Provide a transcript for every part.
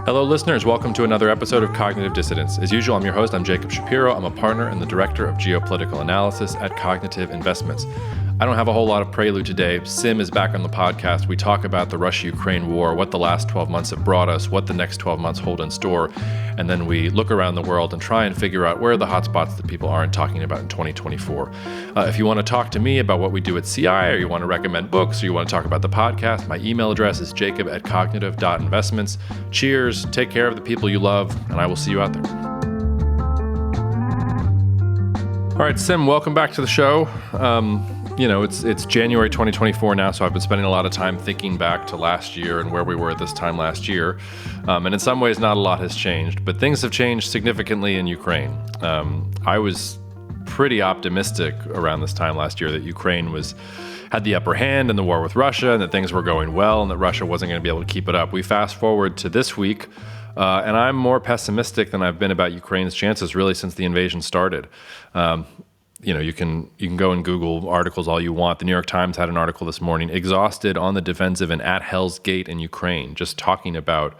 Hello, listeners. Welcome to another episode of Cognitive Dissidence. As usual, I'm your host. I'm Jacob Shapiro. I'm a partner and the director of geopolitical analysis at cognitive.investments. I don't have a whole lot of prelude today. Sim is back on the podcast. We talk about the Russia-Ukraine war, what the last 12 months have brought us, what the next 12 months hold in store, and then we look around the world and try and figure out where are the hotspots that people aren't talking about in 2024. If you want to talk to me about what we do at CI, or you want to recommend books, or you want to talk about the podcast, my email address is jacob@cognitive.investments. Cheers, take care of the people you love, and I will see you out there. All right, Sim, welcome back to the show. It's January 2024 now, so I've been spending a lot of time thinking back to last year and where we were at this time last year. And in some ways, not a lot has changed, but things have changed significantly in Ukraine. I was pretty optimistic around this time last year that Ukraine had the upper hand in the war with Russia and that things were going well and that Russia wasn't going to be able to keep it up. We fast forward to this week, and I'm more pessimistic than I've been about Ukraine's chances really since the invasion started. You can go and Google articles all you want. The New York Times had an article this morning, exhausted on the defensive and at Hell's Gate in Ukraine, just talking about,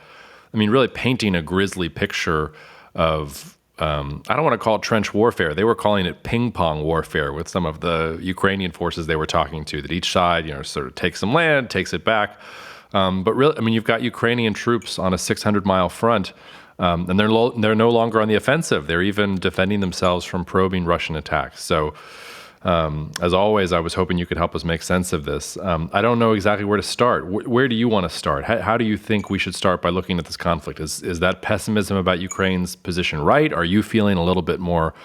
really painting a grisly picture of, I don't want to call it trench warfare. They were calling it ping pong warfare with some of the Ukrainian forces they were talking to, that each side, sort of takes some land, takes it back. But really, you've got Ukrainian troops on a 600-mile front. And they're no longer on the offensive. They're even defending themselves from probing Russian attacks. So, as always, I was hoping you could help us make sense of this. I don't know exactly where to start. Where do you want to start? How do you think we should start by looking at this conflict? Is that pessimism about Ukraine's position right? Are you feeling a little bit more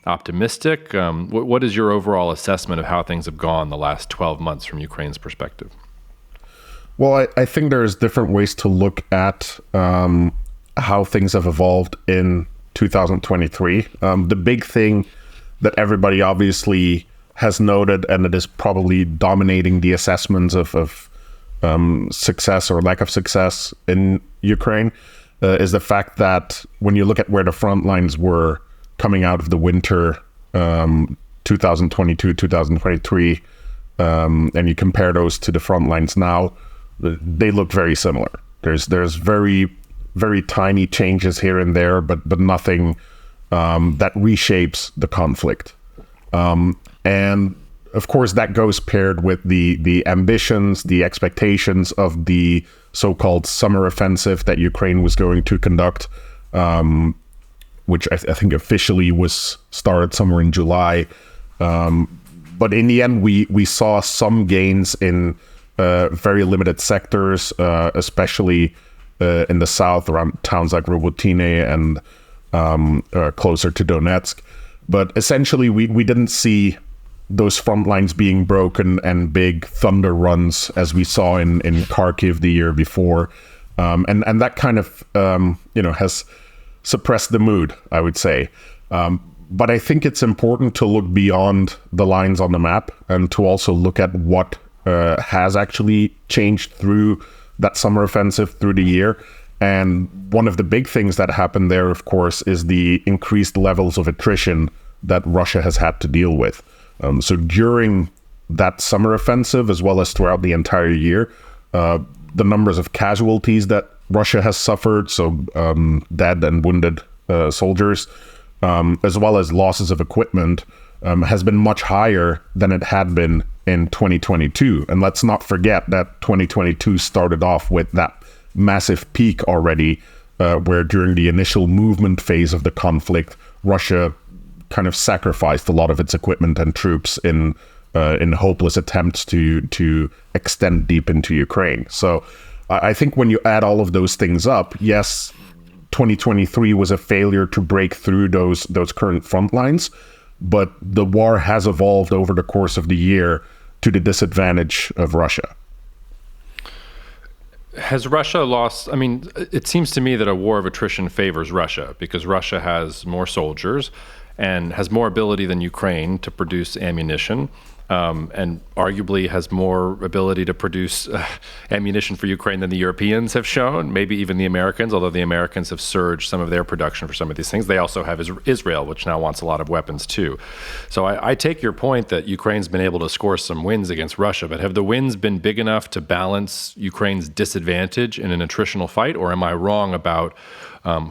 optimistic? What is your overall assessment of how things have gone the last 12 months from Ukraine's perspective? Well, I think there's different ways to look at how things have evolved in 2023. The big thing that everybody obviously has noted, and it is probably dominating the assessments of success or lack of success in Ukraine, is the fact that when you look at where the front lines were coming out of the winter 2022, 2023, and you compare those to the front lines now, they look very similar. There's very tiny changes here and there, but nothing that reshapes the conflict. And of course, that goes paired with the ambitions, the expectations of the so-called summer offensive that Ukraine was going to conduct, which I think officially was started somewhere in July. But in the end, we saw some gains in very limited sectors, especially in the south around towns like Robotine and closer to Donetsk. But essentially, we didn't see those front lines being broken and big thunder runs as we saw in Kharkiv the year before. And that kind of, has suppressed the mood, I would say. But I think it's important to look beyond the lines on the map and to also look at what has actually changed through that summer offensive through the year. And one of the big things that happened there, of course, is the increased levels of attrition that Russia has had to deal with. So during that summer offensive, as well as throughout the entire year, the numbers of casualties that Russia has suffered, so dead and wounded soldiers, as well as losses of equipment, has been much higher than it had been in 2022. And let's not forget that 2022 started off with that massive peak already, where during the initial movement phase of the conflict, Russia kind of sacrificed a lot of its equipment and troops in hopeless attempts to extend deep into Ukraine. So I think when you add all of those things up, yes, 2023 was a failure to break through those current front lines, but the war has evolved over the course of the year to the disadvantage of Russia. Has Russia lost? It seems to me that a war of attrition favors Russia because Russia has more soldiers and has more ability than Ukraine to produce ammunition. and arguably has more ability to produce ammunition for Ukraine than the Europeans have shown, maybe even the Americans, although the Americans have surged some of their production for some of these things. They also have Israel, which now wants a lot of weapons too. So I take your point that Ukraine's been able to score some wins against Russia, but have the wins been big enough to balance Ukraine's disadvantage in an attritional fight, or am I wrong about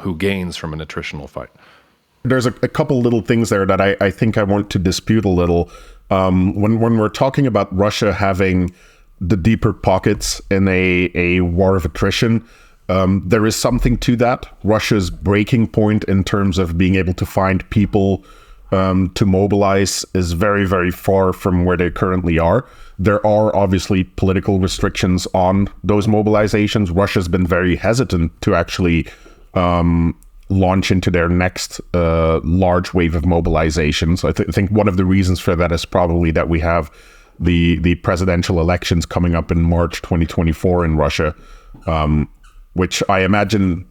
who gains from an attritional fight? There's a couple little things there that I think I want to dispute a little. When we're talking about Russia having the deeper pockets in a war of attrition, there is something to that. Russia's breaking point in terms of being able to find people to mobilize is very, very far from where they currently are. There are obviously political restrictions on those mobilizations. Russia's been very hesitant to actually launch into their next large wave of mobilization. So I think one of the reasons for that is probably that we have the presidential elections coming up in March 2024 in Russia, which I imagine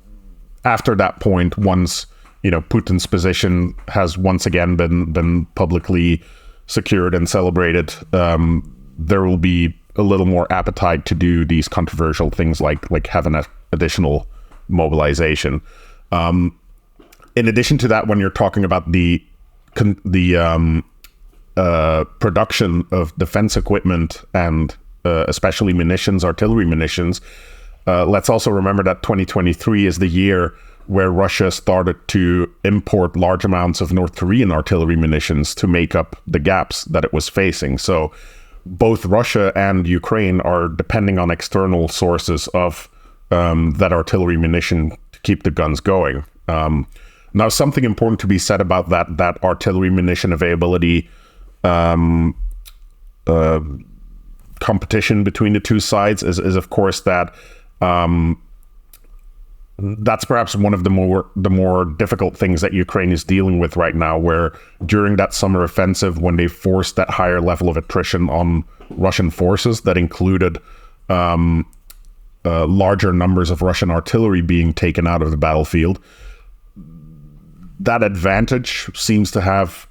after that point, once Putin's position has once again been publicly secured and celebrated, there will be a little more appetite to do these controversial things like have an additional mobilization. In addition to that, when you're talking about the production of defense equipment and especially munitions, artillery munitions, let's also remember that 2023 is the year where Russia started to import large amounts of North Korean artillery munitions to make up the gaps that it was facing. So both Russia and Ukraine are depending on external sources of that artillery munition to keep the guns going. Now, something important to be said about that artillery munition availability competition between the two sides is of course that that's perhaps one of the more difficult things that Ukraine is dealing with right now, where during that summer offensive, when they forced that higher level of attrition on Russian forces that included larger numbers of Russian artillery being taken out of the battlefield, that advantage seems to have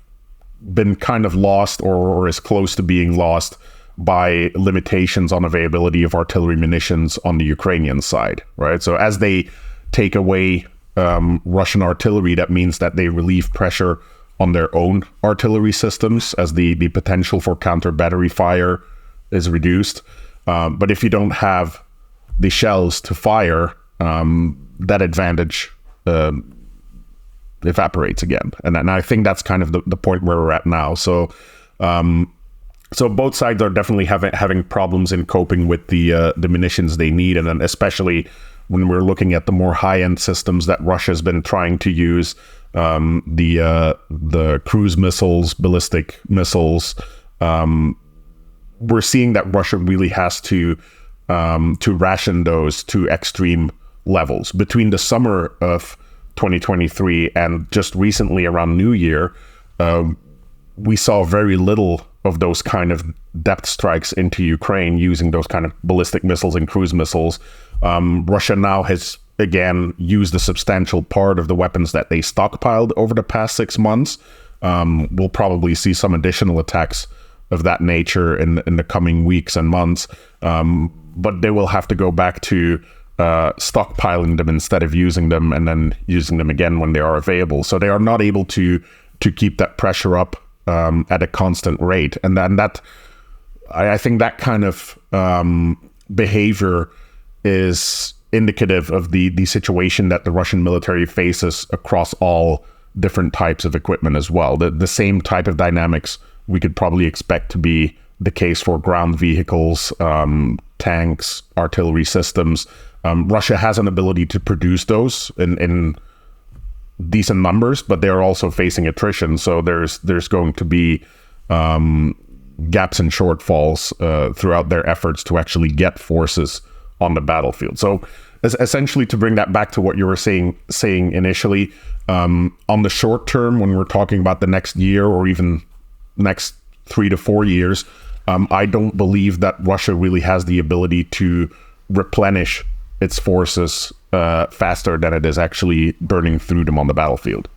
been kind of lost or is close to being lost by limitations on availability of artillery munitions on the Ukrainian side, right? So as they take away Russian artillery, that means that they relieve pressure on their own artillery systems as the potential for counter battery fire is reduced. But if you don't have the shells to fire, that advantage evaporates again. And I think that's kind of the point where we're at now. So both sides are definitely having problems in coping with the munitions they need, and then especially when we're looking at the more high-end systems that Russia's been trying to use, the cruise missiles, ballistic missiles. We're seeing that Russia really has to ration those to extreme levels. Between the summer of 2023 and just recently around New Year, we saw very little of those kind of depth strikes into Ukraine using those kind of ballistic missiles and cruise missiles. Russia now has again used a substantial part of the weapons that they stockpiled over the past 6 months. We'll probably see some additional attacks of that nature in the coming weeks and months, but they will have to go back to stockpiling them instead of using them and then using them again when they are available. So they are not able to keep that pressure up at a constant rate. And then I think that kind of behavior is indicative of the situation that the Russian military faces across all different types of equipment as well. The same type of dynamics we could probably expect to be the case for ground vehicles, tanks, artillery systems. Russia has an ability to produce those in decent numbers, but they're also facing attrition. So there's going to be gaps and shortfalls throughout their efforts to actually get forces on the battlefield. So essentially, to bring that back to what you were saying initially, on the short term, when we're talking about the next year or even next 3 to 4 years, I don't believe that Russia really has the ability to replenish its forces faster than it is actually burning through them on the battlefield.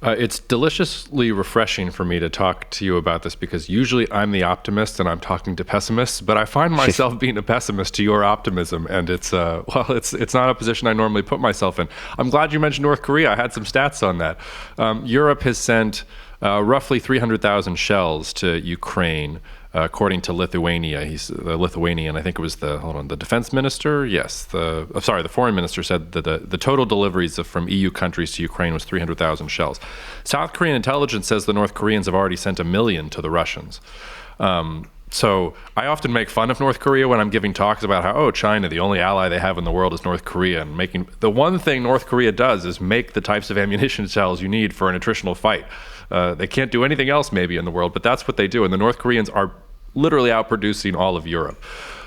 It's deliciously refreshing for me to talk to you about this because usually I'm the optimist and I'm talking to pessimists, but I find myself being a pessimist to your optimism, and it's not a position I normally put myself in. I'm glad you mentioned North Korea. I had some stats on that. Europe has sent roughly 300,000 shells to Ukraine. According to Lithuania, he's the Lithuanian. I think it was the defense minister. Yes, the foreign minister said that the total deliveries from EU countries to Ukraine was 300,000 shells. South Korean intelligence says the North Koreans have already sent 1 million to the Russians. So I often make fun of North Korea when I'm giving talks about how, China, the only ally they have in the world is North Korea. And the one thing North Korea does is make the types of ammunition shells you need for an attritional fight. They can't do anything else maybe in the world, but that's what they do. And the North Koreans are literally outproducing all of Europe.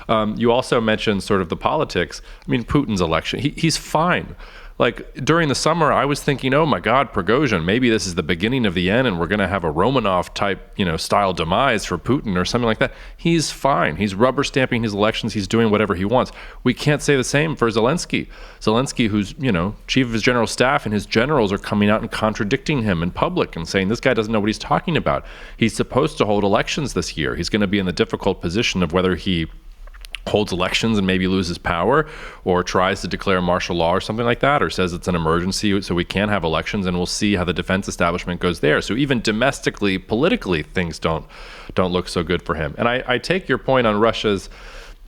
You also mentioned sort of the politics. I mean, Putin's election, he's fine. Like during the summer, I was thinking, oh my God, Prigozhin, maybe this is the beginning of the end and we're going to have a Romanov type, style demise for Putin or something like that. He's fine. He's rubber stamping his elections. He's doing whatever he wants. We can't say the same for Zelensky. Zelensky, who's, chief of his general staff, and his generals are coming out and contradicting him in public and saying this guy doesn't know what he's talking about. He's supposed to hold elections this year. He's going to be in the difficult position of whether he holds elections and maybe loses power, or tries to declare martial law or something like that, or says it's an emergency so we can't have elections, and we'll see how the defense establishment goes there. So even domestically, politically, things don't look so good for him. And I take your point on Russia's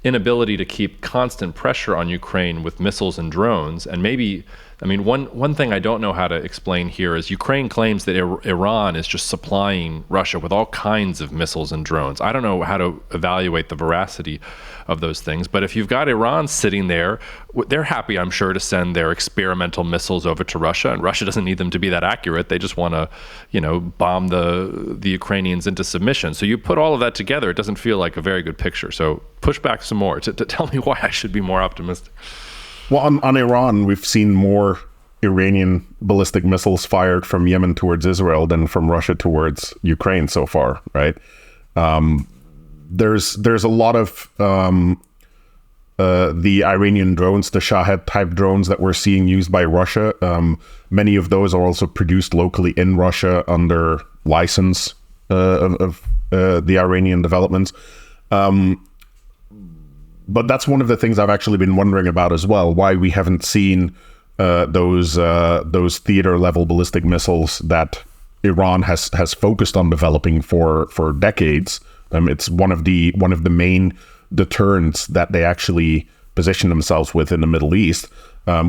inability to keep constant pressure on Ukraine with missiles and drones. And maybe, one thing I don't know how to explain here is Ukraine claims that Iran is just supplying Russia with all kinds of missiles and drones. I don't know how to evaluate the veracity of those things, but if you've got Iran sitting there, they're happy, I'm sure, to send their experimental missiles over to Russia, and Russia doesn't need them to be that accurate. They just want to, bomb the Ukrainians into submission. So you put all of that together, it doesn't feel like a very good picture. So push back some more to tell me why I should be more optimistic. Well, on Iran, we've seen more Iranian ballistic missiles fired from Yemen towards Israel than from Russia towards Ukraine so far, right? There's a lot of the Iranian drones, the Shahed type drones that we're seeing used by Russia. Many of those are also produced locally in Russia under license of the Iranian developments. But that's one of the things I've actually been wondering about as well, why we haven't seen those theater level ballistic missiles that Iran has focused on developing for decades. It's one of the main deterrents that they actually position themselves with in the Middle East.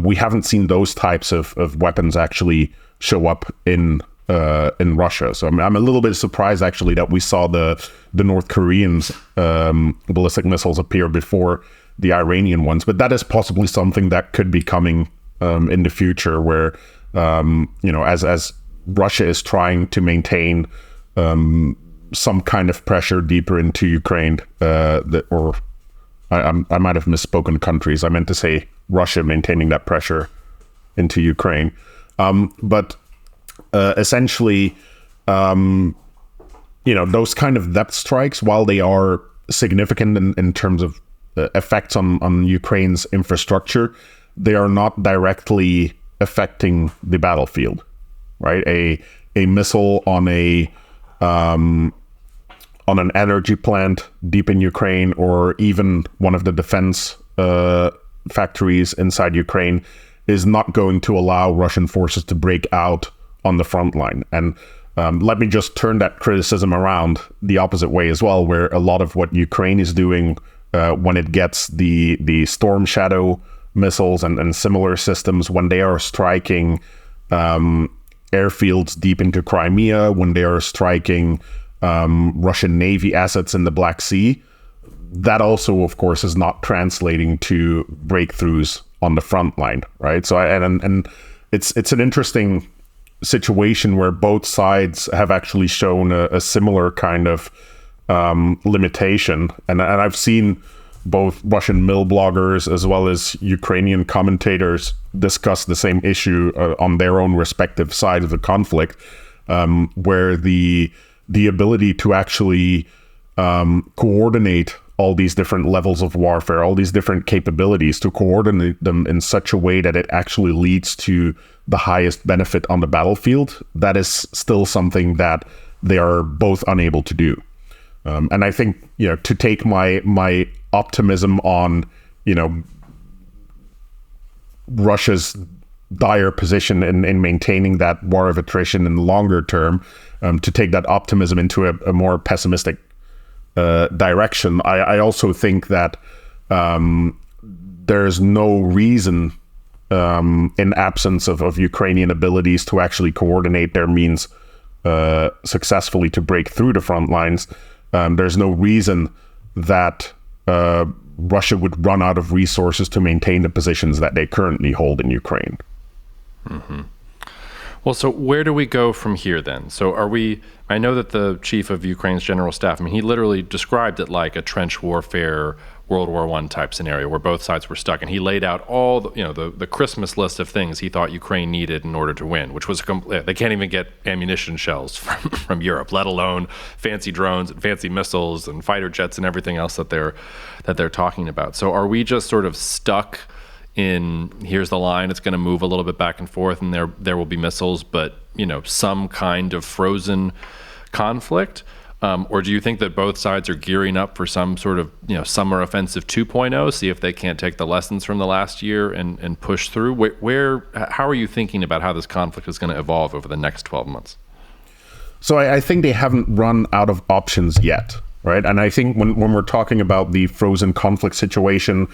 We haven't seen those types of weapons actually show up in Russia. So I'm a little bit surprised actually that we saw the North Koreans ballistic missiles appear before the Iranian ones. But that is possibly something that could be coming in the future, where as Russia is trying to maintain some kind of pressure deeper into Ukraine, I might have misspoken countries. I meant to say Russia maintaining that pressure into Ukraine. But essentially, those kind of depth strikes, while they are significant in terms of effects on Ukraine's infrastructure, they are not directly affecting the battlefield, right? A missile on an energy plant deep in Ukraine, or even one of the defense factories inside Ukraine, is not going to allow Russian forces to break out on the front line. And let me just turn that criticism around the opposite way as well, where a lot of what Ukraine is doing when it gets the Storm Shadow missiles and similar systems, when they are striking airfields deep into Crimea, when they are striking Russian Navy assets in the Black Sea, that also, of course, is not translating to breakthroughs on the front line, right? So, and it's an interesting situation where both sides have actually shown a similar kind of limitation, and I've seen both Russian mill bloggers as well as Ukrainian commentators discuss the same issue on their own respective sides of the conflict, where the ability to actually coordinate all these different levels of warfare, all these different capabilities, to coordinate them in such a way that it actually leads to the highest benefit on the battlefield, that is still something that they are both unable to do. And I think, to take my optimism on, Russia's dire position in maintaining that war of attrition in the longer term, to take that optimism into a more pessimistic direction. I also think that there's no reason, in absence of Ukrainian abilities to actually coordinate their means successfully to break through the front lines, there's no reason that Russia would run out of resources to maintain the positions that they currently hold in Ukraine. Mm-hmm. Well, so where do we go from here then? So I know that the chief of Ukraine's general staff, he literally described it like a trench warfare, World War I type scenario where both sides were stuck. And he laid out all the Christmas list of things he thought Ukraine needed in order to win, which was they can't even get ammunition shells from Europe, let alone fancy drones and fancy missiles and fighter jets and everything else that they're talking about. So are we just sort of stuck in, here's the line, it's going to move a little bit back and forth, and there will be missiles, but some kind of frozen conflict? Or do you think that both sides are gearing up for some sort of summer offensive 2.0, see if they can't take the lessons from the last year and push through? How are you thinking about how this conflict is going to evolve over the next 12 months? So I think they haven't run out of options yet, right? And I think when we're talking about the frozen conflict situation,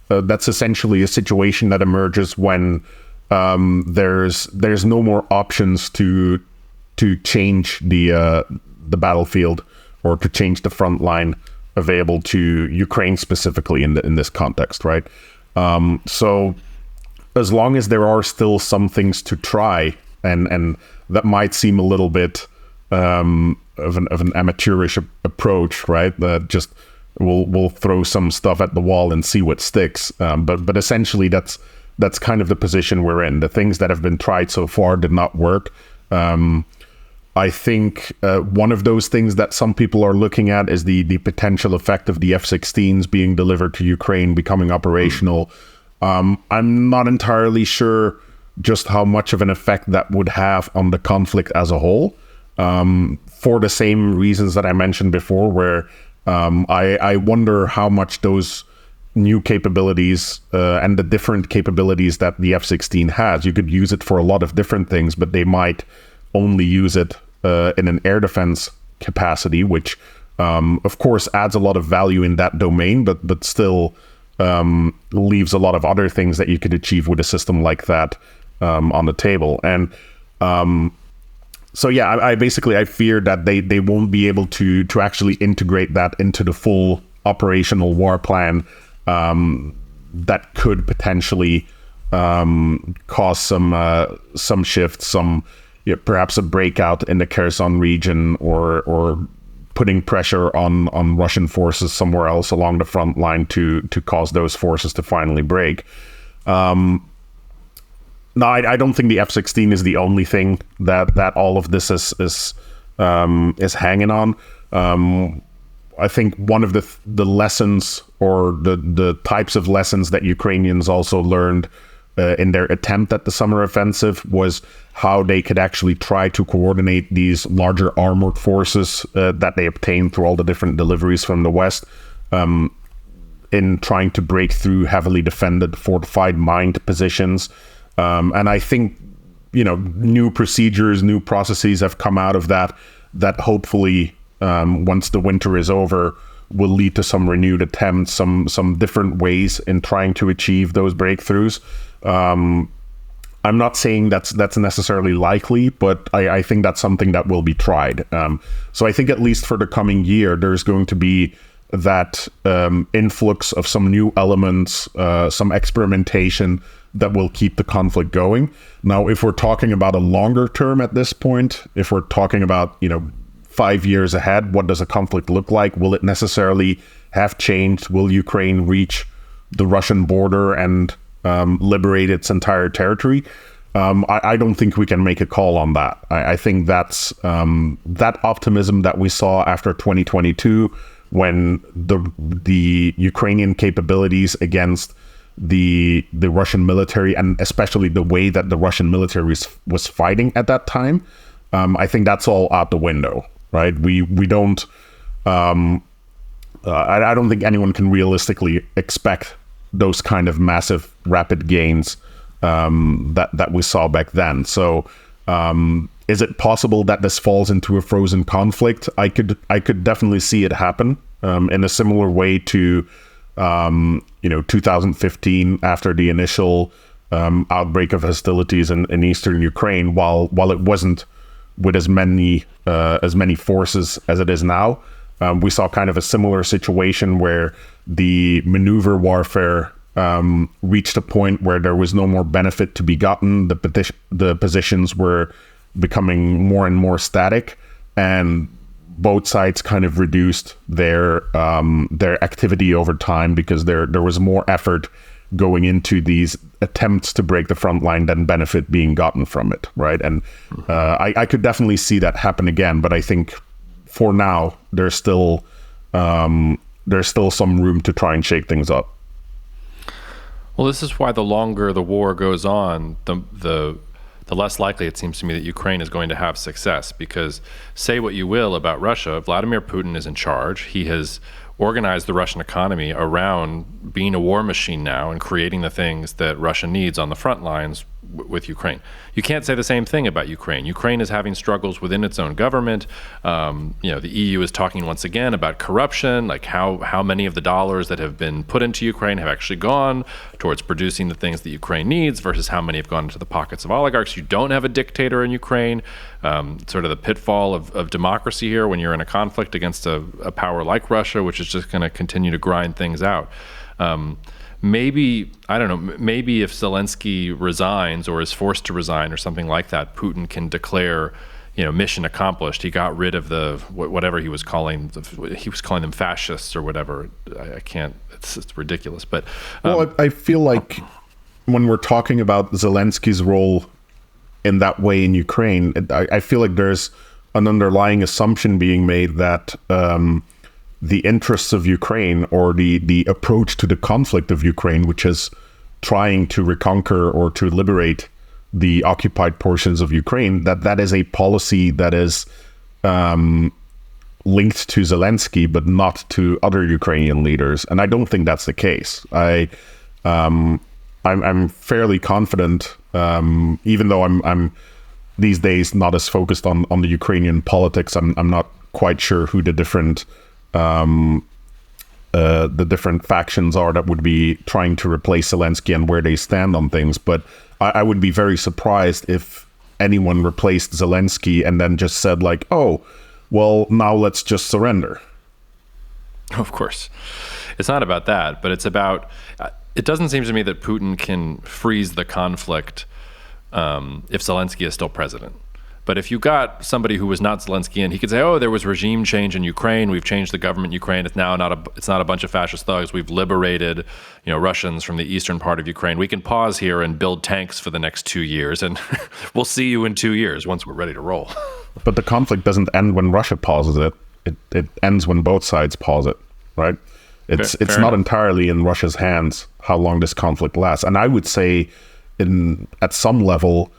that's essentially a situation that emerges when there's no more options to change the battlefield or to change the front line available to Ukraine specifically in this context, right? So as long as there are still some things to try, and that might seem a little bit of an amateurish approach, right? That just we'll throw some stuff at the wall and see what sticks. But essentially that's kind of the position we're in. The things that have been tried so far did not work. I think one of those things that some people are looking at is the potential effect of the F-16s being delivered to Ukraine becoming operational. I'm not entirely sure just how much of an effect that would have on the conflict as a whole, for the same reasons that I mentioned before, where I wonder how much those new capabilities and the different capabilities that the F-16 has, you could use it for a lot of different things, but they might only use it in an air defense capacity, which of course adds a lot of value in that domain, but still leaves a lot of other things that you could achieve with a system like that on the table. And so yeah, I fear that they won't be able to actually integrate that into the full operational war plan. That could potentially cause some shifts, perhaps a breakout in the Kherson region, or putting pressure on Russian forces somewhere else along the front line to cause those forces to finally break. No, I don't think the F-16 is the only thing that all of this is hanging on. I think one of the lessons, or the types of lessons that Ukrainians also learned in their attempt at the summer offensive, was how they could actually try to coordinate these larger armored forces that they obtained through all the different deliveries from the West, in trying to break through heavily defended, fortified, mined positions. And I think, new procedures, new processes have come out of that hopefully, once the winter is over, will lead to some renewed attempts, some different ways in trying to achieve those breakthroughs. I'm not saying that's necessarily likely, but I think that's something that will be tried. So I think at least for the coming year, there's going to be that influx of some new elements, some experimentation that will keep the conflict going. Now, if we're talking about a longer term at this point, if we're talking about, 5 years ahead, what does a conflict look like? Will it necessarily have changed? Will Ukraine reach the Russian border and liberate its entire territory? I don't think we can make a call on that. I think that's that optimism that we saw after 2022 when the Ukrainian capabilities against the Russian military, and especially the way that the Russian military was fighting at that time, I think that's all out the window, right? We don't. I don't think anyone can realistically expect those kind of massive, rapid gains that we saw back then. So, is it possible that this falls into a frozen conflict? I could definitely see it happen in a similar way to 2015, after the initial outbreak of hostilities in eastern Ukraine. While it wasn't with as many forces as it is now. We saw kind of a similar situation where the maneuver warfare reached a point where there was no more benefit to be gotten. The positions were becoming more and more static, and both sides kind of reduced their activity over time because there was more effort going into these attempts to break the front line than benefit being gotten from it, right? And I could definitely see that happen again, but I think for now there's still some room to try and shake things up. Well, this is why the longer the war goes on, the less likely it seems to me that Ukraine is going to have success. Because say what you will about Russia, Vladimir Putin is in charge. He has organized the Russian economy around being a war machine now and creating the things that Russia needs on the front lines with Ukraine. You can't say the same thing about Ukraine. Ukraine is having struggles within its own government. The EU is talking once again about corruption, like how many of the dollars that have been put into Ukraine have actually gone towards producing the things that Ukraine needs versus how many have gone into the pockets of oligarchs. You don't have a dictator in Ukraine. Sort of the pitfall of democracy here when you're in a conflict against a power like Russia, which is just going to continue to grind things out. Maybe if Zelensky resigns or is forced to resign or something like that, Putin can declare, mission accomplished. He got rid of whatever he was calling them fascists or whatever. I can't, it's ridiculous. But well, I feel like when we're talking about Zelensky's role in that way in Ukraine, I feel like there's an underlying assumption being made that the interests of Ukraine, or the approach to the conflict of Ukraine, which is trying to reconquer or to liberate the occupied portions of Ukraine, that is a policy that is linked to Zelensky, but not to other Ukrainian leaders. And I don't think that's the case. I'm fairly confident, even though I'm these days not as focused on the Ukrainian politics. I'm not quite sure who the different factions are that would be trying to replace Zelensky and where they stand on things. But I would be very surprised if anyone replaced Zelensky and then just said like, oh, well, now let's just surrender. Of course. It's not about that, but it's about, it doesn't seem to me that Putin can freeze the conflict if Zelensky is still president. But if you got somebody who was not Zelensky, and he could say, "Oh, there was regime change in Ukraine. We've changed the government in Ukraine. It's now not a bunch of fascist thugs. We've liberated, Russians from the eastern part of Ukraine. We can pause here and build tanks for the next 2 years, and we'll see you in 2 years once we're ready to roll." But the conflict doesn't end when Russia pauses it. It ends when both sides pause it, right? It's not entirely in Russia's hands how long this conflict lasts. And I would say, at some level,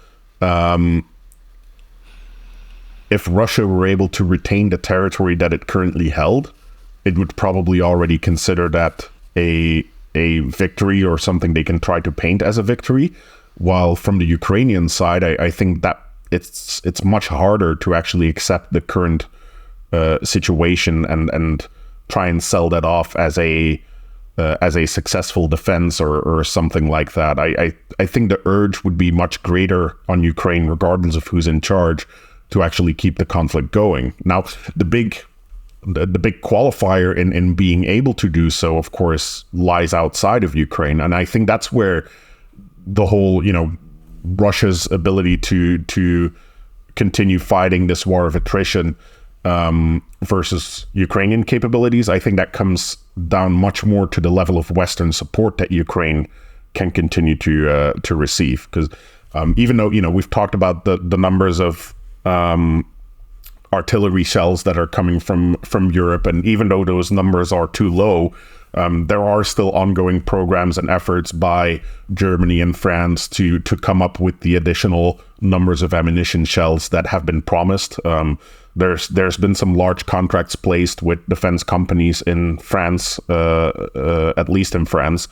if Russia were able to retain the territory that it currently held, it would probably already consider that a victory or something they can try to paint as a victory. While from the Ukrainian side, I think that it's much harder to actually accept the current situation and try and sell that off as a successful defense or something like that. I think the urge would be much greater on Ukraine, regardless of who's in charge, to actually keep the conflict going. Now, the big qualifier in being able to do so, of course, lies outside of Ukraine. And I think that's where the whole, Russia's ability to continue fighting this war of attrition versus Ukrainian capabilities, I think that comes down much more to the level of Western support that Ukraine can continue to receive. Because even though, we've talked about the numbers of artillery shells that are coming from Europe. And even though those numbers are too low, there are still ongoing programs and efforts by Germany and France to come up with the additional numbers of ammunition shells that have been promised. There's been some large contracts placed with defense companies in France, at least in France,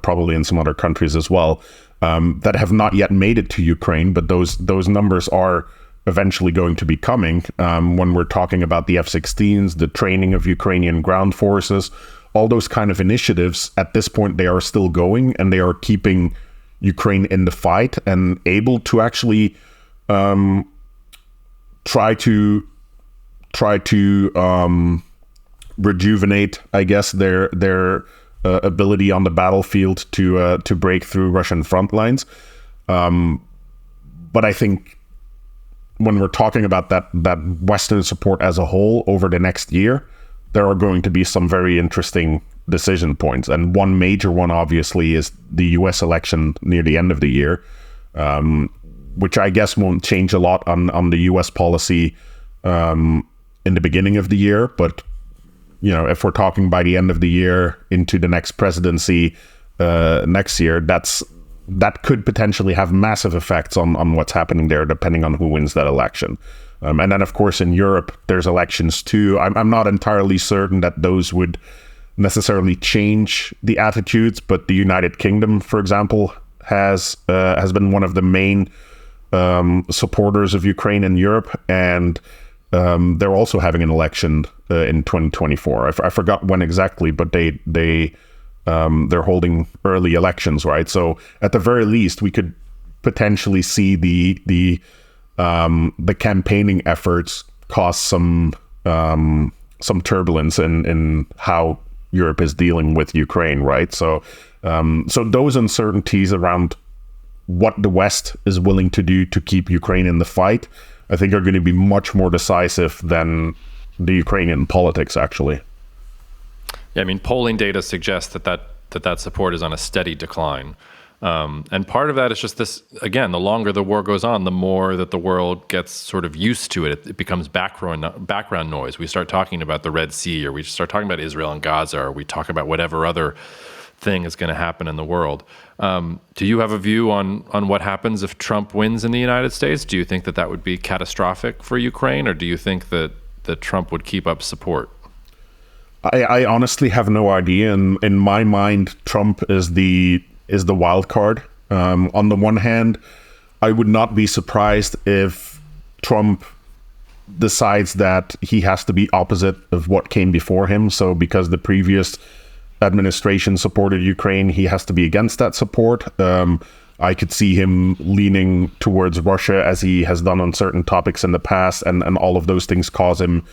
probably in some other countries as well, that have not yet made it to Ukraine, but those numbers are eventually going to be coming. When we're talking about the F-16s, the training of Ukrainian ground forces, all those kind of initiatives, at this point, they are still going, and they are keeping Ukraine in the fight and able to actually try to rejuvenate, I guess, their ability on the battlefield to break through Russian front lines. But I think when we're talking about that Western support as a whole over the next year, there are going to be some very interesting decision points. And one major one, obviously, is the US election near the end of the year, which I guess won't change a lot on the US policy in the beginning of the year. But, if we're talking by the end of the year into the next presidency next year, that could potentially have massive effects on what's happening there, depending on who wins that election. And then, of course, in Europe, there's elections too. I'm not entirely certain that those would necessarily change the attitudes, but the United Kingdom, for example, has been one of the main supporters of Ukraine in Europe, and they're also having an election in 2024. I forgot when exactly, but they're holding early elections, right? So at the very least, we could potentially see the campaigning efforts cause some turbulence in how Europe is dealing with Ukraine, right? So those uncertainties around what the West is willing to do to keep Ukraine in the fight, I think, are going to be much more decisive than the Ukrainian politics, actually. Yeah, I mean, polling data suggests that support is on a steady decline. And part of that is just this, again, the longer the war goes on, the more that the world gets sort of used to it. It becomes background noise. We start talking about the Red Sea, or we start talking about Israel and Gaza, or we talk about whatever other thing is going to happen in the world. Do you have a view on what happens if Trump wins in the United States? Do you think that would be catastrophic for Ukraine, or do you think that Trump would keep up support? I honestly have no idea. In my mind, Trump is the wild card. On the one hand, I would not be surprised if Trump decides that he has to be opposite of what came before him. So because the previous administration supported Ukraine, he has to be against that support. I could see him leaning towards Russia, as he has done on certain topics in the past, and all of those things cause him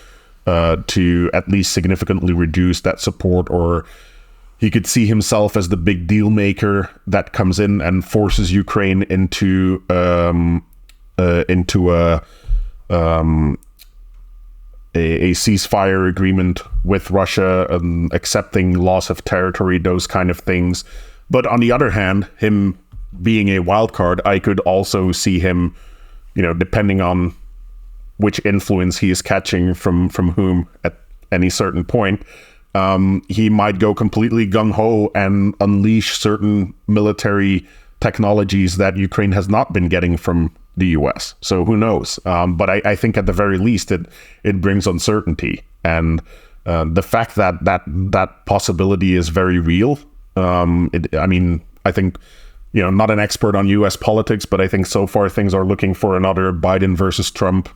to at least significantly reduce that support. Or he could see himself as the big deal maker that comes in and forces Ukraine into a ceasefire agreement with Russia, accepting loss of territory, those kind of things. But on the other hand, him being a wild card, I could also see him, depending on which influence he is catching from whom at any certain point, he might go completely gung-ho and unleash certain military technologies that Ukraine has not been getting from the US. So who knows? But I think at the very least, it brings uncertainty. And the fact that possibility is very real. I think, not an expert on US politics, but I think so far things are looking for another Biden versus Trump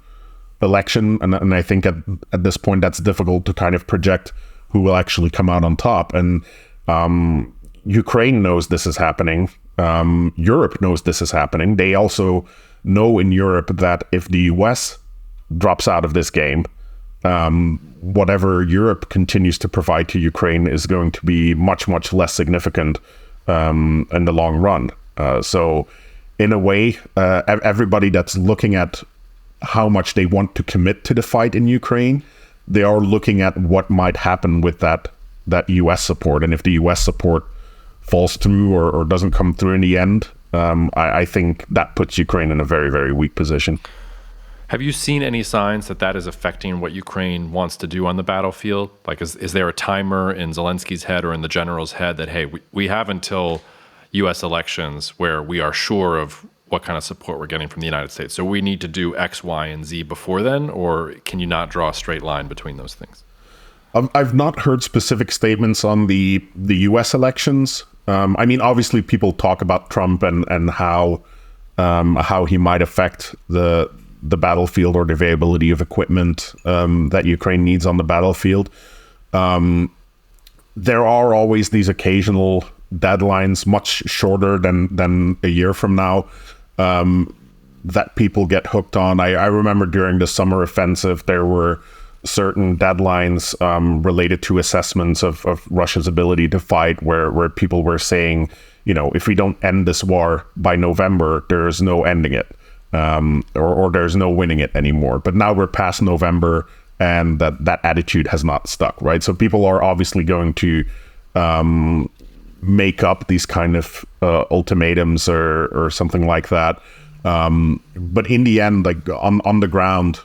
election. And I think at this point, that's difficult to kind of project who will actually come out on top. And Ukraine knows this is happening. Europe knows this is happening. They also know in Europe that if the US drops out of this game, whatever Europe continues to provide to Ukraine is going to be much, much less significant in the long run. So in a way, everybody that's looking at how much they want to commit to the fight in Ukraine, they are looking at what might happen with that US support. And if the US support falls through or doesn't come through in the end, I think that puts Ukraine in a very, very weak position. Have you seen any signs that that is affecting what Ukraine wants to do on the battlefield? Like, is there a timer in Zelensky's head or in the general's head that, hey, we have until U.S. elections where we are sure of what kind of support we're getting from the United States, so we need to do X, Y, and Z before then? Or can you not draw a straight line between those things? I've not heard specific statements on the U.S. elections. I mean, obviously, people talk about Trump and how he might affect the battlefield or the availability of equipment that Ukraine needs on the battlefield. There are always these occasional deadlines, much shorter than a year from now, that people get hooked on. I remember during the summer offensive, there were certain deadlines related to assessments of Russia's ability to fight, where people were saying, if we don't end this war by November, there's no ending it. Or there's no winning it anymore. But now we're past November, and that attitude has not stuck, right? So people are obviously going to make up these kind of ultimatums or something like that. But in the end, like on the ground,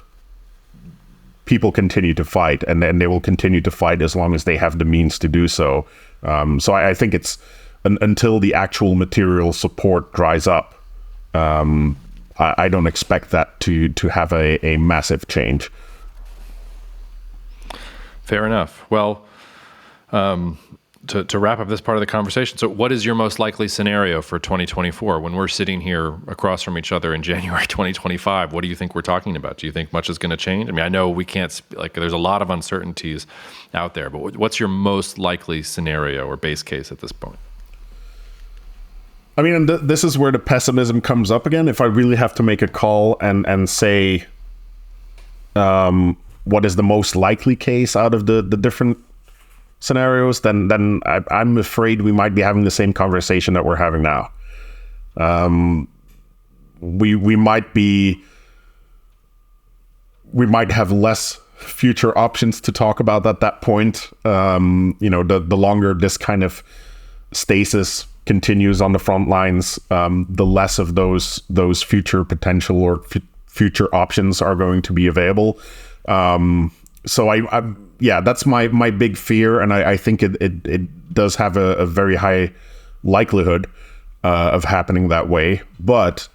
people continue to fight, and they will continue to fight as long as they have the means to do so. So I think it's until the actual material support dries up. I don't expect that to have a massive change. Fair enough. Well, to wrap up this part of the conversation, so what is your most likely scenario for 2024? When we're sitting here across from each other in January 2025, what do you think we're talking about? Do you think much is going to change? I mean, I know we can't, there's a lot of uncertainties out there, but what's your most likely scenario or base case at this point? I mean, this is where the pessimism comes up again. If I really have to make a call and say what is the most likely case out of the different scenarios, then I'm afraid we might be having the same conversation that we're having now. We might have less future options to talk about at that point. The longer this kind of stasis continues on the front lines, the less of those future potential or future options are going to be available. So that's my big fear, and I think it does have a very high likelihood of happening that way. But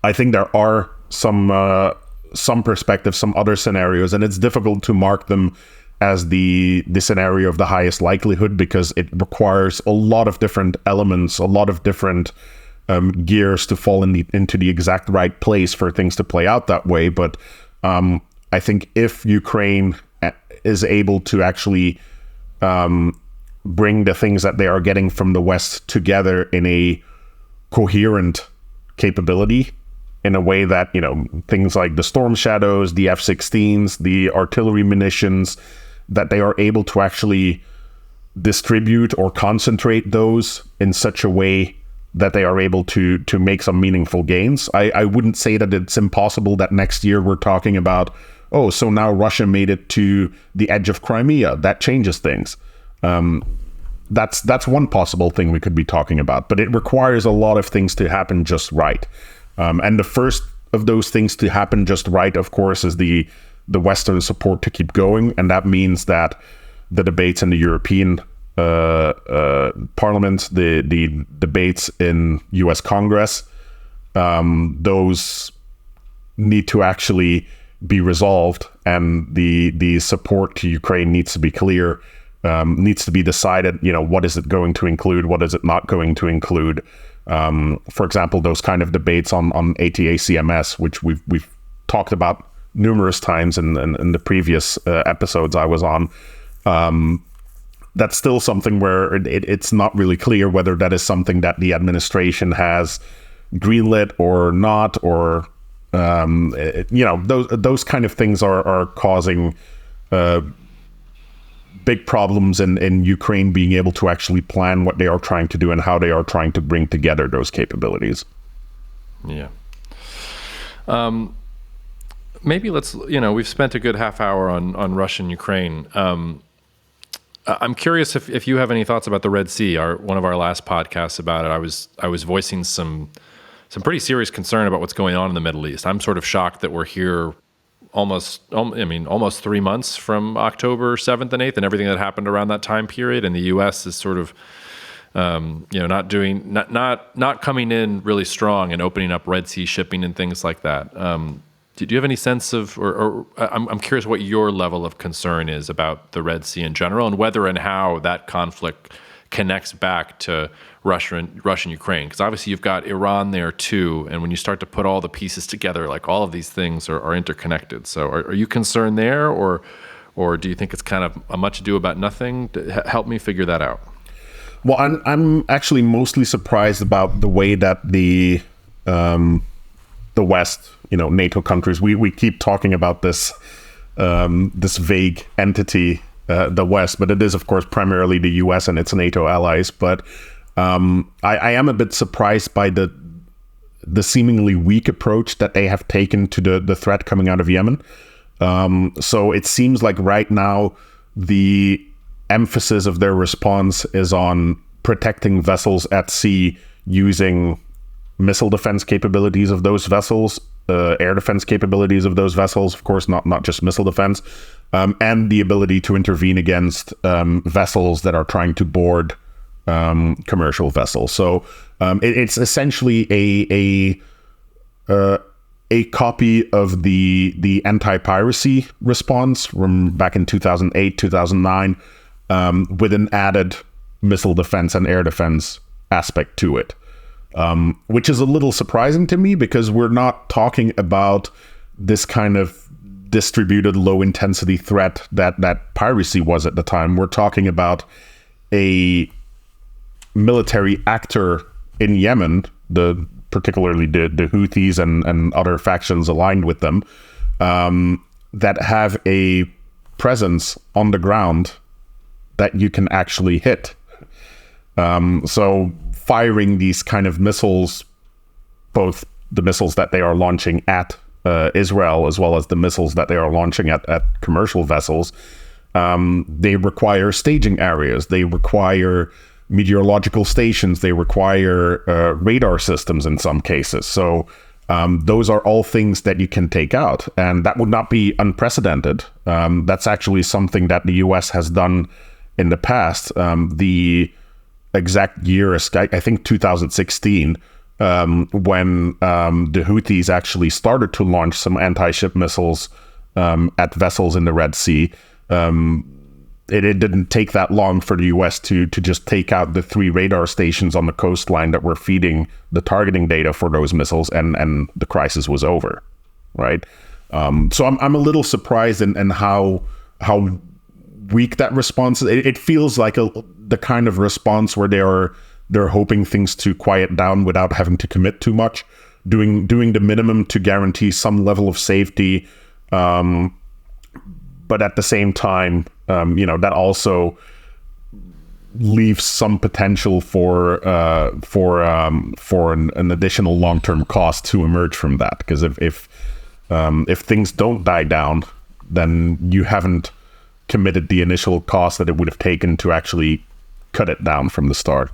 I think there are some perspectives, some other scenarios, and it's difficult to mark them as the scenario of the highest likelihood, because it requires a lot of different elements, a lot of different gears to fall into the exact right place for things to play out that way. But I think if Ukraine is able to actually bring the things that they are getting from the West together in a coherent capability, in a way that, things like the Storm Shadows, the F-16s, the artillery munitions, that they are able to actually distribute or concentrate those in such a way that they are able to make some meaningful gains. I wouldn't say that it's impossible that next year we're talking about, so now Russia made it to the edge of Crimea. That changes things. That's one possible thing we could be talking about, but it requires a lot of things to happen just right. And the first of those things to happen just right, of course, is the Western support to keep going. And that means that the debates in the European Parliament, the debates in US Congress, those need to actually be resolved, and the support to Ukraine needs to be clear, needs to be decided. What is it going to include? What is it not going to include? For example, those kind of debates on ATACMS, which we've talked about numerous times in the previous episodes I was on. That's still something where it's not really clear whether that is something that the administration has greenlit or not, or those kind of things are causing big problems in Ukraine being able to actually plan what they are trying to do and how they are trying to bring together those capabilities. Yeah. Maybe let's, we've spent a good half hour on Russia and Ukraine. I'm curious if you have any thoughts about the Red Sea. One of our last podcasts about it, I was voicing some some pretty serious concern about what's going on in the Middle East. I'm sort of shocked that we're here almost 3 months from October 7th and 8th and everything that happened around that time period. And the U.S. is sort of, not coming in really strong and opening up Red Sea shipping and things like that. Do you have any sense of, or I'm curious what your level of concern is about the Red Sea in general, and whether and how that conflict connects back to Russia and Ukraine? Because obviously you've got Iran there too, and when you start to put all the pieces together, like all of these things are interconnected. So are you concerned there, or do you think it's kind of a much ado about nothing? Help me figure that out. Well, I'm actually mostly surprised about the way that the West, NATO countries, we keep talking about this vague entity, the West, but it is, of course, primarily the US and its NATO allies. But I am a bit surprised by the seemingly weak approach that they have taken to the threat coming out of Yemen. So it seems like right now the emphasis of their response is on protecting vessels at sea using missile defense capabilities of those vessels, air defense capabilities of those vessels, of course, not just missile defense, and the ability to intervene against vessels that are trying to board commercial vessels. So it's essentially a copy of the anti-piracy response from back in 2008, 2009, with an added missile defense and air defense aspect to it. Which is a little surprising to me, because we're not talking about this kind of distributed low-intensity threat that piracy was at the time. We're talking about a military actor in Yemen, particularly the Houthis and other factions aligned with them, that have a presence on the ground that you can actually hit. So firing these kind of missiles, both the missiles that they are launching at Israel, as well as the missiles that they are launching at commercial vessels, they require staging areas, they require meteorological stations, they require radar systems in some cases. So those are all things that you can take out, and that would not be unprecedented. That's actually something that the US has done in the past. The exact year is, I think, 2016, when the Houthis actually started to launch some anti-ship missiles at vessels in the Red Sea. It didn't take that long for the US to just take out the 3 radar stations on the coastline that were feeding the targeting data for those missiles, and the crisis was over, right? So I'm a little surprised in how weak that response is. It feels like the kind of response where they're hoping things to quiet down without having to commit too much, doing the minimum to guarantee some level of safety, but at the same time, that also leaves some potential for an additional long-term cost to emerge from that. Because if things don't die down, then you haven't committed the initial cost that it would have taken to actually cut it down from the start.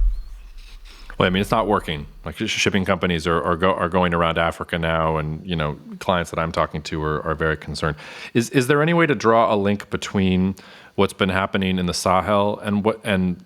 Well, I mean, it's not working. Like, shipping companies are going around Africa now, and clients that I'm talking to are very concerned. Is there any way to draw a link between what's been happening in the Sahel and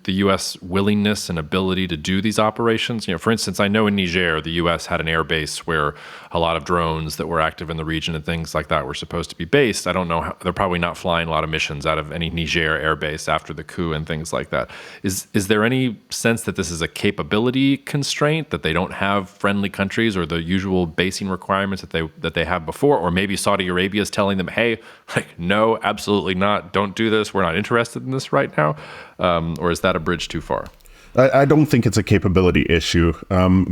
the U.S. willingness and ability to do these operations? For instance, I know in Niger, the U.S. had an air base where a lot of drones that were active in the region and things like that were supposed to be based. I don't know they're probably not flying a lot of missions out of any Niger air base after the coup and things like that. Is there any sense that this is a capability constraint, that they don't have friendly countries or the usual basing requirements that they have before? Or maybe Saudi Arabia is telling them, hey, no, absolutely not, don't do this, we're not interested in this right now? Or is that a bridge too far? I don't think it's a capability issue.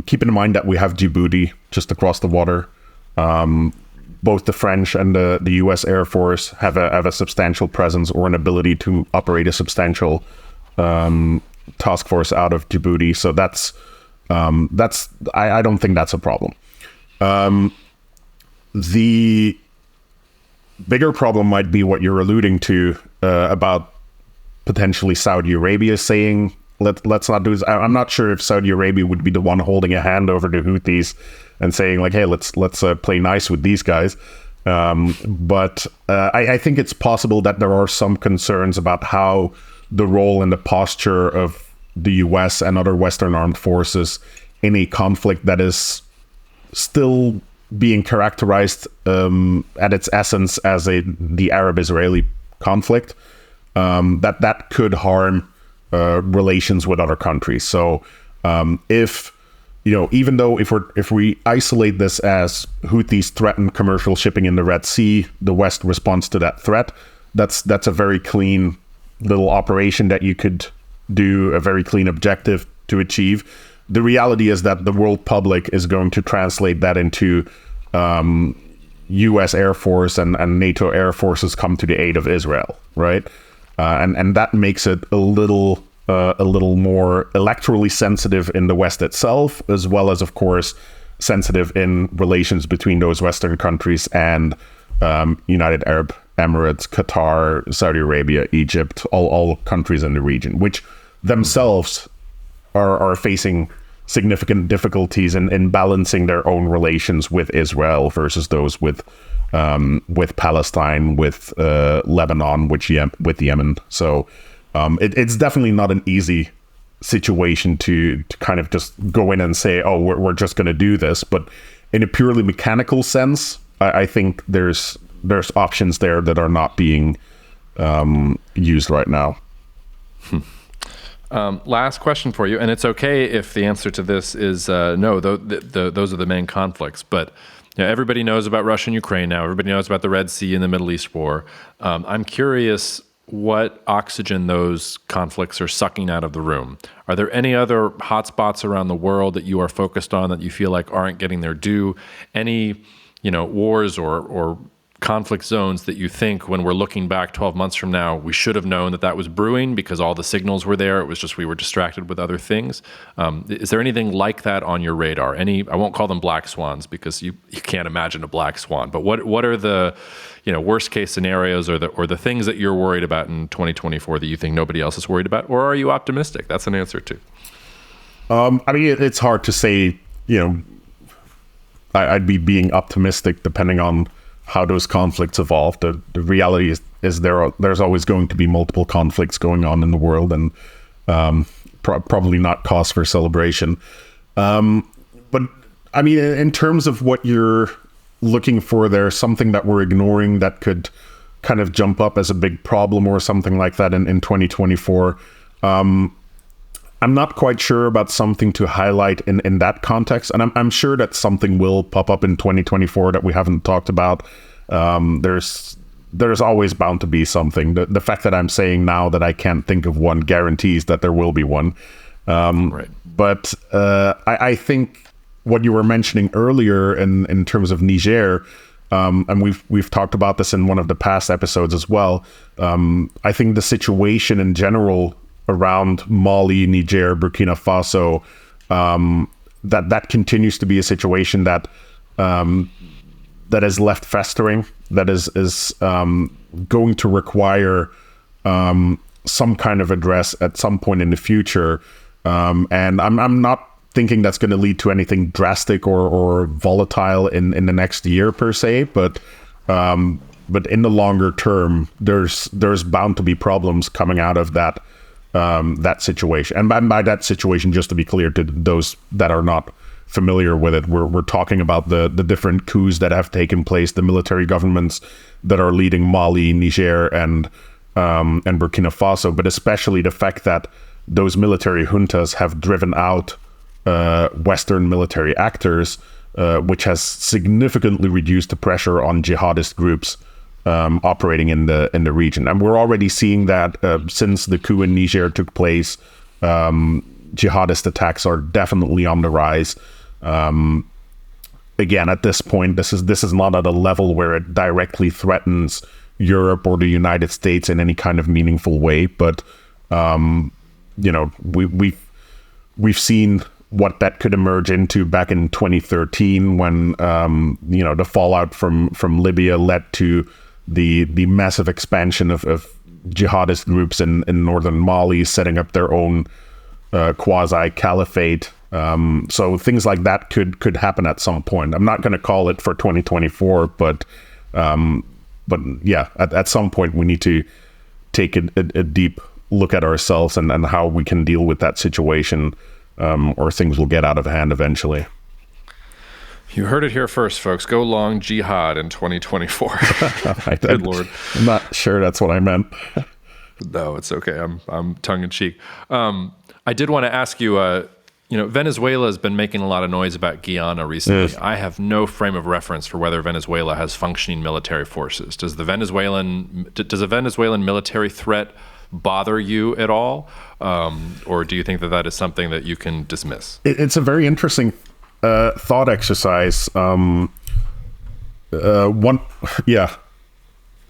Keep in mind that we have Djibouti just across the water. Both the French and the U.S. Air Force have a substantial presence or an ability to operate a substantial task force out of Djibouti. So I don't think that's a problem. The bigger problem might be what you're alluding to about potentially Saudi Arabia saying, let's not do this. I'm not sure if Saudi Arabia would be the one holding a hand over the Houthis and saying like, hey, let's play nice with these guys. But I think it's possible that there are some concerns about how the role and the posture of the US and other Western armed forces in a conflict that is still being characterized at its essence as the Arab-Israeli conflict, that could harm relations with other countries. So if even though if we isolate this as Houthis threaten commercial shipping in the Red Sea, the West responds to that threat. That's a very clean little operation that you could do, a very clean objective to achieve. The reality is that the world public is going to translate that into U.S. Air Force and NATO Air Forces come to the aid of Israel, right? And that makes it a little more electorally sensitive in the West itself, as well as, of course, sensitive in relations between those Western countries and United Arab Emirates, Qatar, Saudi Arabia, Egypt, all countries in the region, which themselves are facing significant difficulties in balancing their own relations with Israel versus those with Palestine, with Lebanon, with Yemen. So it's definitely not an easy situation to kind of just go in and say, oh, we're just going to do this. But in a purely mechanical sense, I think there's options there that are not being used right now. Last question for you, and it's okay if the answer to this is no. Those are the main conflicts, but everybody knows about Russia and Ukraine now. Everybody knows about the Red Sea and the Middle East war. I'm curious what oxygen those conflicts are sucking out of the room. Are there any other hotspots around the world that you are focused on that you feel like aren't getting their due? Any wars or conflict zones that you think, when we're looking back 12 months from now, we should have known that was brewing because all the signals were there? It was just we were distracted with other things. Is there anything like that on your radar? I won't call them black swans because you can't imagine a black swan. But what are the worst case scenarios or the things that you're worried about in 2024 that you think nobody else is worried about? Or are you optimistic? That's an answer too. It's hard to say. I'd be being optimistic depending on how those conflicts evolve. The reality is there's always going to be multiple conflicts going on in the world, and probably not cause for celebration. But in terms of what you're looking for there, something that we're ignoring that could kind of jump up as a big problem or something like that in 2024. I'm not quite sure about something to highlight in that context. And I'm sure that something will pop up in 2024 that we haven't talked about. There's always bound to be something. The fact that I'm saying now that I can't think of one guarantees that there will be one. Right. But I think what you were mentioning earlier in terms of Niger, and we've talked about this in one of the past episodes as well. I think the situation in general around Mali, Niger, Burkina Faso, that continues to be a situation that is left festering, that is going to require some kind of address at some point in the future. And I'm not thinking that's going to lead to anything drastic or volatile in the next year per se, but in the longer term, there's bound to be problems coming out of that situation. And by that situation, just to be clear to those that are not familiar with it, we're talking about the different coups that have taken place, the military governments that are leading Mali, Niger, and Burkina Faso, but especially the fact that those military juntas have driven out Western military actors, which has significantly reduced the pressure on jihadist groups operating in the region. And we're already seeing that since the coup in Niger took place. Jihadist attacks are definitely on the rise. Again, at this point, this is not at a level where it directly threatens Europe or the United States in any kind of meaningful way, but we've seen what that could emerge into back in 2013 when the fallout from Libya led to the massive expansion of jihadist groups in northern Mali setting up their own quasi-caliphate. So things like that could happen at some point. I'm not going to call it for 2024, but yeah, at some point we need to take a deep look at ourselves and how we can deal with that situation, or things will get out of hand eventually. You heard it here first, folks. Go long jihad in 2024. Good Lord. I'm not sure that's what I meant. No, it's okay. I'm tongue in cheek. I did want to ask you, Venezuela has been making a lot of noise about Guyana recently. Yes. I have no frame of reference for whether Venezuela has functioning military forces. Does a Venezuelan military threat bother you at all? Or do you think that is something that you can dismiss? It's a very interesting thought exercise. I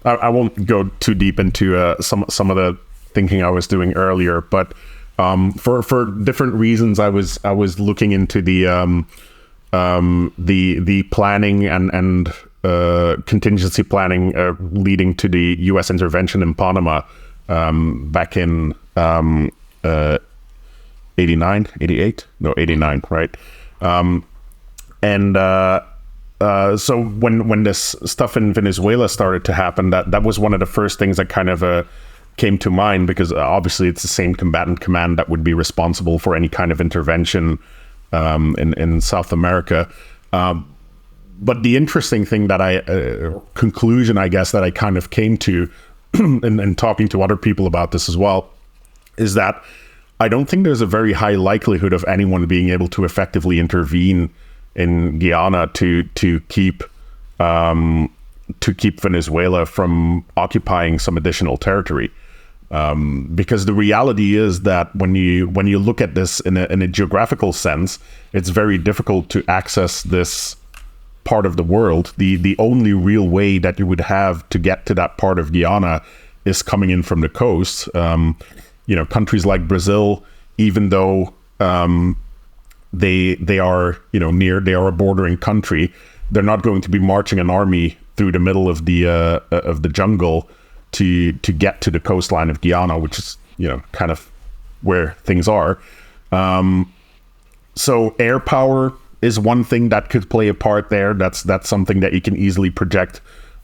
won't go too deep into some of the thinking I was doing earlier, but for different reasons, I was looking into the planning and contingency planning leading to the U.S. intervention in Panama back in 89, right? So when this stuff in Venezuela started to happen, that was one of the first things that kind of came to mind, because obviously it's the same combatant command that would be responsible for any kind of intervention in South America. But the interesting thing that conclusion, I guess, that I kind of came to in talking to other people about this as well, is that I don't think there's a very high likelihood of anyone being able to effectively intervene in Guyana to keep Venezuela from occupying some additional territory. Because the reality is that when you look at this in a geographical sense, it's very difficult to access this part of the world. The only real way that you would have to get to that part of Guyana is coming in from the coast. Countries like Brazil, even though they are they are a bordering country, they're not going to be marching an army through the middle of the jungle to get to the coastline of Guyana, which is kind of where things are. So air power is one thing that could play a part there. That's something that you can easily project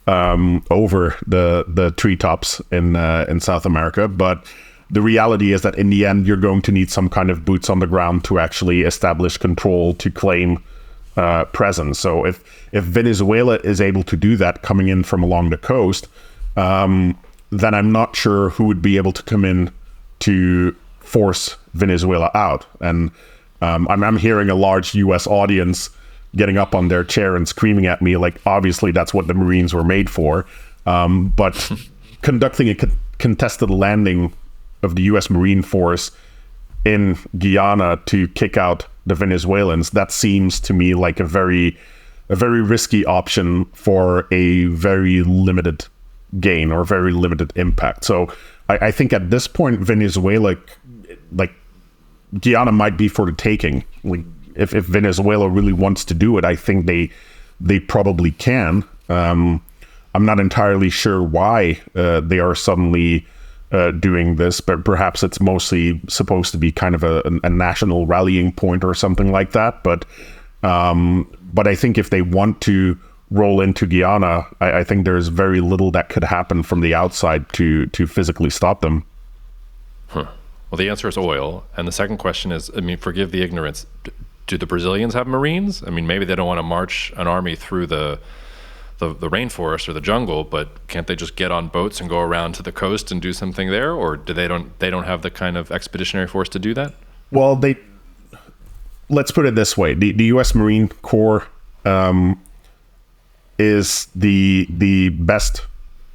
over the treetops in South America. But the reality is that in the end, you're going to need some kind of boots on the ground to actually establish control, to claim presence. So if Venezuela is able to do that coming in from along the coast, then I'm not sure who would be able to come in to force Venezuela out. And I'm hearing a large U.S. audience getting up on their chair and screaming at me, like, obviously that's what the Marines were made for. But conducting a contested landing of the U.S. Marine Force in Guyana to kick out the Venezuelans, that seems to me like a very risky option for a very limited gain or very limited impact. So I think at this point, Venezuela, like, Guyana might be for the taking. Like, if Venezuela really wants to do it, I think they probably can. I'm not entirely sure why they are suddenly doing this, but perhaps it's mostly supposed to be kind of a national rallying point or something like that. But I think if they want to roll into Guyana, I think there's very little that could happen from the outside to physically stop them. Huh. Well, the answer is oil. And the second question is, forgive the ignorance, do the Brazilians have Marines? Maybe they don't want to march an army through the rainforest or the jungle, but can't they just get on boats and go around to the coast and do something there? Or do they don't have the kind of expeditionary force to do that? Well, let's put it this way. The U.S. Marine Corps is the best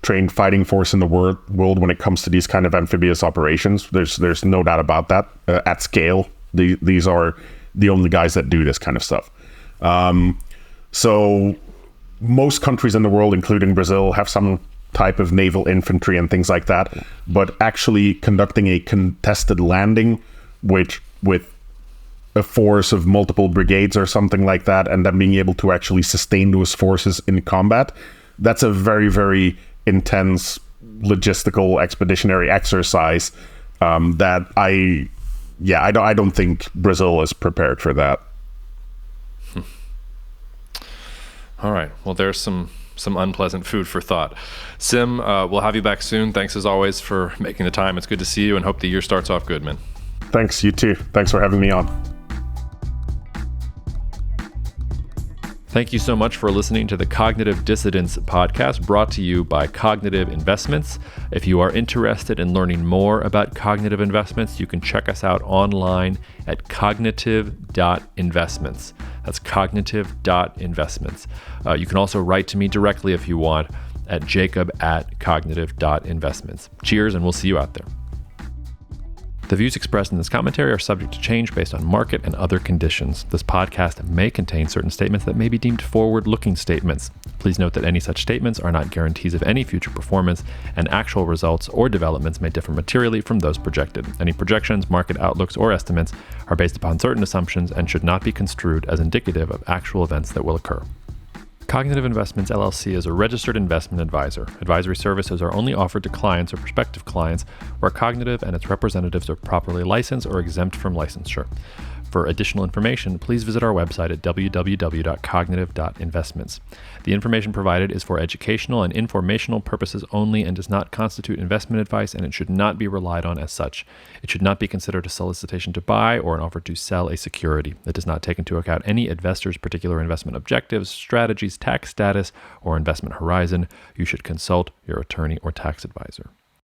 trained fighting force in the world when it comes to these kind of amphibious operations. There's no doubt about that. At scale, these are the only guys that do this kind of stuff. So most countries in the world, including Brazil, have some type of naval infantry and things like that. But actually conducting a contested landing, which with a force of multiple brigades or something like that, and then being able to actually sustain those forces in combat, that's a very, very intense logistical expeditionary exercise that yeah, I don't think Brazil is prepared for that. All right. Well, there's some unpleasant food for thought. Sim, we'll have you back soon. Thanks as always for making the time. It's good to see you and hope the year starts off good, man. Thanks, you too. Thanks for having me on. Thank you so much for listening to the Cognitive Dissidents podcast brought to you by Cognitive Investments. If you are interested in learning more about cognitive investments, you can check us out online at cognitive.investments. That's cognitive.investments. You can also write to me directly if you want at jacob@cognitive.investments. Cheers, and we'll see you out there. The views expressed in this commentary are subject to change based on market and other conditions. This podcast may contain certain statements that may be deemed forward-looking statements. Please note that any such statements are not guarantees of any future performance, and actual results or developments may differ materially from those projected. Any projections, market outlooks, or estimates are based upon certain assumptions and should not be construed as indicative of actual events that will occur. Cognitive Investments LLC is a registered investment advisor. Advisory services are only offered to clients or prospective clients where Cognitive and its representatives are properly licensed or exempt from licensure. For additional information, please visit our website at www.cognitive.investments. The information provided is for educational and informational purposes only and does not constitute investment advice, and it should not be relied on as such. It should not be considered a solicitation to buy or an offer to sell a security. It does not take into account any investor's particular investment objectives, strategies, tax status, or investment horizon. You should consult your attorney or tax advisor.